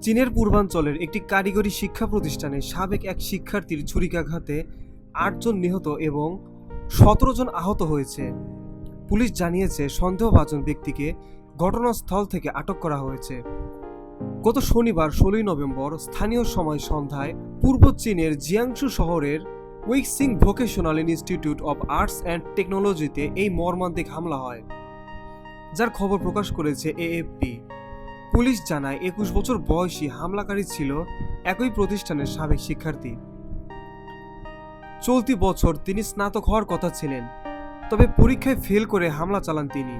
চীনের পূর্বাঞ্চলের একটি কারিগরি শিক্ষা প্রতিষ্ঠানে সাবেক এক শিক্ষার্থীর ছুরিকাঘাতে ৮ জন নিহত এবং ১৭ জন আহত হয়েছে। পুলিশ জানিয়েছে সন্দেহভাজন ব্যক্তিকে ঘটনাস্থল থেকে আটক করা হয়েছে। গত শনিবার ১৬ নভেম্বর স্থানীয় সময় সন্ধ্যায় পূর্ব চীনের জিয়াংশু শহরের Wuxi vocational institute of arts and টেকনোলজিতে এই মর্মান্তিক হামলা হয়, যার খবর প্রকাশ করেছে এএফপি। পুলিশ জানায় ২১ বছর বয়সী হামলাকারী ছিল একই প্রতিষ্ঠানের সাবেক শিক্ষার্থী। চলতি বছর তিনি স্নাতক হওয়ার কথা ছিলেন, তবে পরীক্ষায় ফেল করে হামলা চালান তিনি।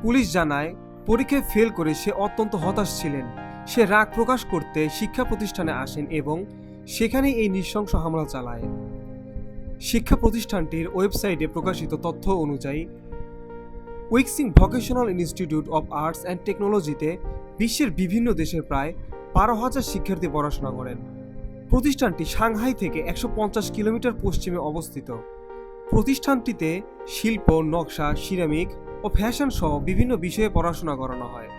পুলিশ জানায় পরীক্ষায় ফেল করে সে অত্যন্ত হতাশ ছিলেন। সে রাগ প্রকাশ করতে শিক্ষা প্রতিষ্ঠানে আসেন এবং সেখানে এই নৃশংস হামলা চালায়। শিক্ষা প্রতিষ্ঠানটির ওয়েবসাইটে প্রকাশিত তথ্য অনুযায়ী Wuxi vocational institute of arts and টেকনোলজিতে বিশ্বের বিভিন্ন দেশের প্রায় ১২,০০০ শিক্ষার্থী পড়াশোনা করেন। প্রতিষ্ঠানটি সাংহাই থেকে ১৫০ কিলোমিটার পশ্চিমে অবস্থিত। প্রতিষ্ঠানটিতে শিল্প, নকশা, সিরামিক ও ফ্যাশন সহ বিভিন্ন বিষয়ে পড়াশোনা করানো হয়।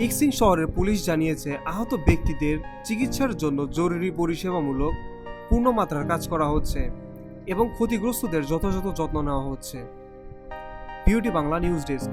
ইক্সিং শহরের পুলিশ জানিয়েছে আহত ব্যক্তিদের চিকিৎসার জন্য জরুরি পরিষেবামূলক পূর্ণমাত্রার কাজ করা হচ্ছে এবং ক্ষতিগ্রস্তদের যথাযথ যত্ন নেওয়া হচ্ছে। Beauty Bangla news desk.